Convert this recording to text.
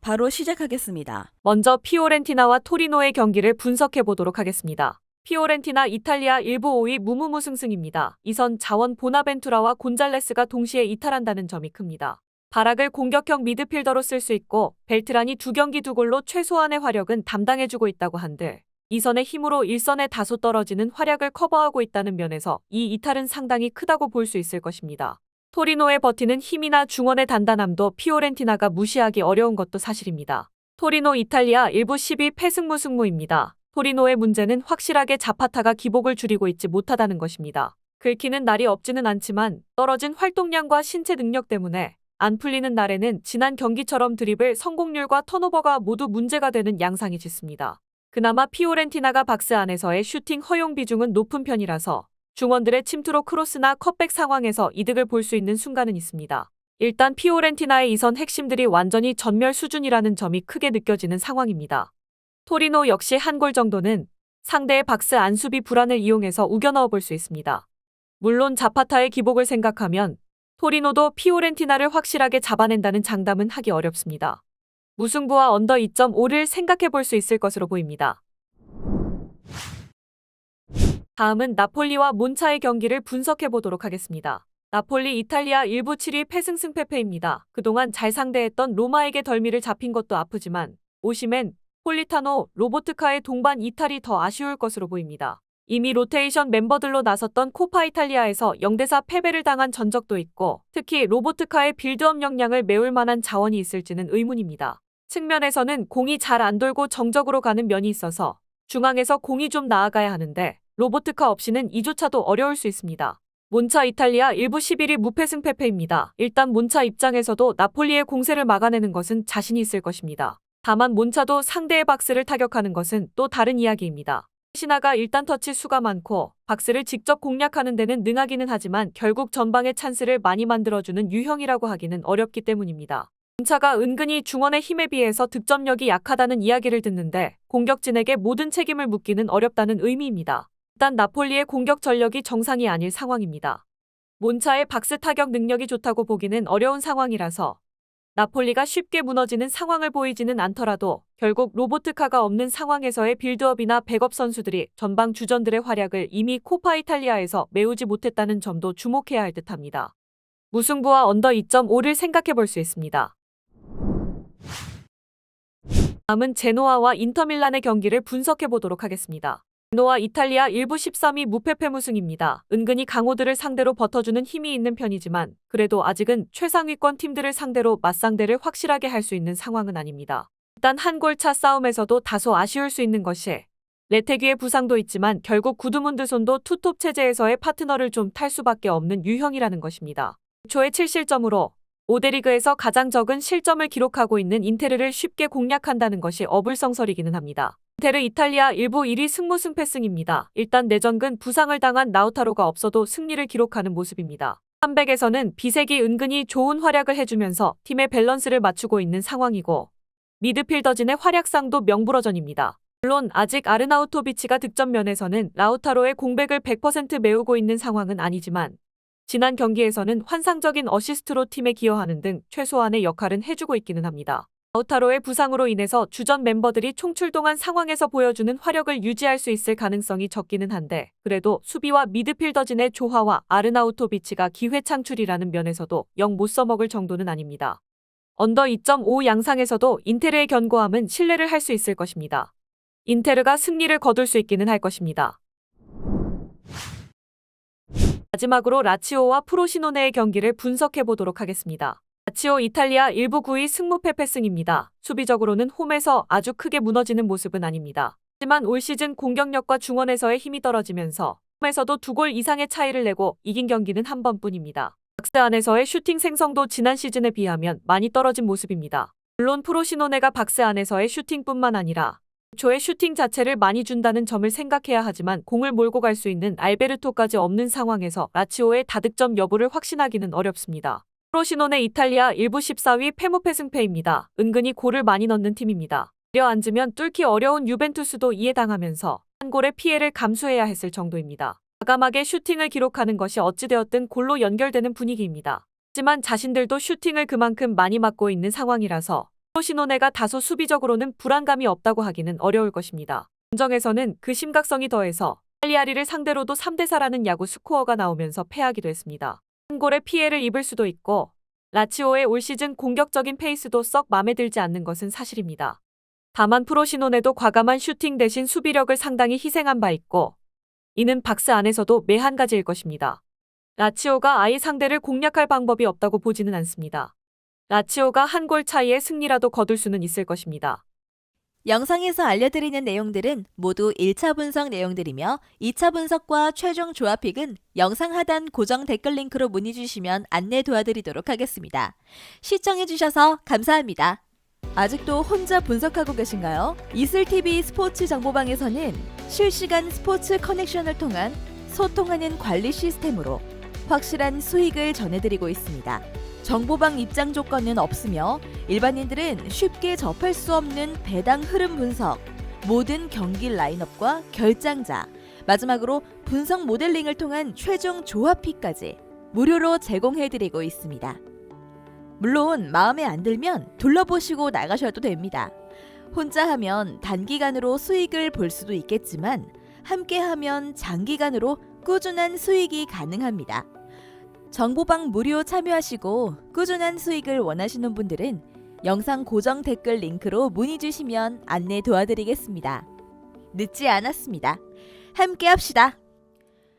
바로 시작하겠습니다. 먼저 피오렌티나와 토리노의 경기를 분석해 보도록 하겠습니다. 피오렌티나 이탈리아 1부 5위 무무무승승입니다. 이선 자원 보나벤투라와 곤잘레스가 동시에 이탈한다는 점이 큽니다. 바락을 공격형 미드필더로 쓸 수 있고 벨트란이 2경기 2골로 최소한의 화력은 담당해주고 있다고 한들 이선의 힘으로 일선에 다소 떨어지는 활약을 커버하고 있다는 면에서 이 이탈은 상당히 크다고 볼 수 있을 것입니다. 토리노의 버티는 힘이나 중원의 단단함도 피오렌티나가 무시하기 어려운 것도 사실입니다. 토리노 이탈리아 1부 12 패승무승무입니다. 토리노의 문제는 확실하게 자파타가 기복을 줄이고 있지 못하다는 것입니다. 긁히는 날이 없지는 않지만 떨어진 활동량과 신체 능력 때문에 안 풀리는 날에는 지난 경기처럼 드리블 성공률과 턴오버가 모두 문제가 되는 양상이 짙습니다. 그나마 피오렌티나가 박스 안에서의 슈팅 허용 비중은 높은 편이라서 중원들의 침투로 크로스나 컷백 상황에서 이득을 볼 수 있는 순간은 있습니다. 일단 피오렌티나의 이선 핵심들이 완전히 전멸 수준이라는 점이 크게 느껴지는 상황입니다. 토리노 역시 한 골 정도는 상대의 박스 안 수비 불안을 이용해서 우겨 넣어 볼 수 있습니다. 물론 자파타의 기복을 생각하면 토리노도 피오렌티나를 확실하게 잡아낸다는 장담은 하기 어렵습니다. 무승부와 언더 2.5를 생각해 볼 수 있을 것으로 보입니다. 다음은 나폴리와 몬차의 경기를 분석해 보도록 하겠습니다. 나폴리 이탈리아 1부 7위 패승승패패입니다. 그동안 잘 상대했던 로마에게 덜미를 잡힌 것도 아프지만 오시멘, 폴리타노, 로보트카의 동반 이탈이 더 아쉬울 것으로 보입니다. 이미 로테이션 멤버들로 나섰던 코파 이탈리아에서 0대4 패배를 당한 전적도 있고 특히 로보트카의 빌드업 역량을 메울 만한 자원이 있을지는 의문입니다. 측면에서는 공이 잘 안 돌고 정적으로 가는 면이 있어서 중앙에서 공이 좀 나아가야 하는데 로보트카 없이는 이조차도 어려울 수 있습니다. 몬차 이탈리아 1부 11위 무패승패패입니다. 일단 몬차 입장에서도 나폴리의 공세를 막아내는 것은 자신이 있을 것입니다. 다만 몬차도 상대의 박스를 타격하는 것은 또 다른 이야기입니다. 시나가 일단 터치 수가 많고 박스를 직접 공략하는 데는 능하기는 하지만 결국 전방에 찬스를 많이 만들어주는 유형이라고 하기는 어렵기 때문입니다. 몬차가 은근히 중원의 힘에 비해서 득점력이 약하다는 이야기를 듣는데 공격진에게 모든 책임을 묻기는 어렵다는 의미입니다. 일단 나폴리의 공격 전력이 정상이 아닐 상황입니다. 몬차의 박스 타격 능력이 좋다고 보기는 어려운 상황이라서 나폴리가 쉽게 무너지는 상황을 보이지는 않더라도 결국 로보트카가 없는 상황에서의 빌드업이나 백업 선수들이 전방 주전들의 활약을 이미 코파 이탈리아에서 메우지 못했다는 점도 주목해야 할 듯합니다. 무승부와 언더 2.5를 생각해 볼 수 있습니다. 다음은 제노아와 인터밀란의 경기를 분석해 보도록 하겠습니다. 제노아 이탈리아 1부 13위 무패패무승입니다. 은근히 강호들을 상대로 버텨주는 힘이 있는 편이지만 그래도 아직은 최상위권 팀들을 상대로 맞상대를 확실하게 할 수 있는 상황은 아닙니다. 일단 한 골차 싸움에서도 다소 아쉬울 수 있는 것이 레테기의 부상도 있지만 결국 구드문드손도 투톱 체제에서의 파트너를 좀 탈 수밖에 없는 유형이라는 것입니다. 초에 7실점으로 5대 리그에서 가장 적은 실점을 기록하고 있는 인테르를 쉽게 공략한다는 것이 어불성설이기는 합니다. 인테르 이탈리아 1부 1위 승무승패승입니다. 일단 내전근 부상을 당한 라우타로가 없어도 승리를 기록하는 모습입니다. 300에서는 비색이 은근히 좋은 활약을 해주면서 팀의 밸런스를 맞추고 있는 상황이고 미드필더진의 활약상도 명불허전입니다. 물론 아직 아르나우토비치가 득점 면에서는 라우타로의 공백을 100% 메우고 있는 상황은 아니지만 지난 경기에서는 환상적인 어시스트로 팀에 기여하는 등 최소한의 역할은 해주고 있기는 합니다. 라우타로의 부상으로 인해서 주전 멤버들이 총출동한 상황에서 보여주는 화력을 유지할 수 있을 가능성이 적기는 한데 그래도 수비와 미드필더진의 조화와 아르나우토비치가 기회 창출이라는 면에서도 영 못 써먹을 정도는 아닙니다. 언더 2.5 양상에서도 인테르의 견고함은 신뢰를 할 수 있을 것입니다. 인테르가 승리를 거둘 수 있기는 할 것입니다. 마지막으로 라치오와 프로시노네의 경기를 분석해 보도록 하겠습니다. 라치오 이탈리아 1부 9위 승무패패승입니다. 수비적으로는 홈에서 아주 크게 무너지는 모습은 아닙니다. 하지만 올 시즌 공격력과 중원에서의 힘이 떨어지면서 홈에서도 2골 이상의 차이를 내고 이긴 경기는 한 번뿐입니다. 박스 안에서의 슈팅 생성도 지난 시즌에 비하면 많이 떨어진 모습입니다. 물론 프로시노네가 박스 안에서의 슈팅뿐만 아니라 초의 슈팅 자체를 많이 준다는 점을 생각해야 하지만 공을 몰고 갈 수 있는 알베르토까지 없는 상황에서 라치오의 다득점 여부를 확신하기는 어렵습니다. 프로시노네 이탈리아 1부 14위 패무패승패입니다. 은근히 골을 많이 넣는 팀입니다. 내려앉으면 뚫기 어려운 유벤투스도 이해당하면서 한 골의 피해를 감수해야 했을 정도입니다. 과감하게 슈팅을 기록하는 것이 어찌되었든 골로 연결되는 분위기입니다. 하지만 자신들도 슈팅을 그만큼 많이 맞고 있는 상황이라서 신혼회가 다소 수비적으로는 불안감이 없다고 하기는 어려울 것입니다. 원정에서는 그 심각성이 더해서 칼리아리를 상대로도 3대4라는 야구 스코어가 나오면서 패하기도 했습니다. 한 골의 피해를 입을 수도 있고 라치오의 올 시즌 공격적인 페이스도 썩 마음에 들지 않는 것은 사실입니다. 다만 프로신혼에도 과감한 슈팅 대신 수비력을 상당히 희생한 바 있고 이는 박스 안에서도 매 한 가지일 것입니다. 라치오가 아예 상대를 공략할 방법이 없다고 보지는 않습니다. 라치오가 한 골 차이의 승리라도 거둘 수는 있을 것입니다. 영상에서 알려드리는 내용들은 모두 1차 분석 내용들이며 2차 분석과 최종 조합픽은 영상 하단 고정 댓글 링크로 문의 주시면 안내 도와드리도록 하겠습니다. 시청해주셔서 감사합니다. 아직도 혼자 분석하고 계신가요? 이슬TV 스포츠 정보방에서는 실시간 스포츠 커넥션을 통한 소통하는 관리 시스템으로 확실한 수익을 전해드리고 있습니다. 정보방 입장 조건은 없으며 일반인들은 쉽게 접할 수 없는 배당 흐름 분석, 모든 경기 라인업과 결장자, 마지막으로 분석 모델링을 통한 최종 조합픽까지 무료로 제공해드리고 있습니다. 물론 마음에 안 들면 둘러보시고 나가셔도 됩니다. 혼자 하면 단기간으로 수익을 볼 수도 있겠지만 함께 하면 장기간으로 꾸준한 수익이 가능합니다. 정보방 무료 참여하시고 꾸준한 수익을 원하시는 분들은 영상 고정 댓글 링크로 문의 주시면 안내 도와드리겠습니다. 늦지 않았습니다. 함께 합시다.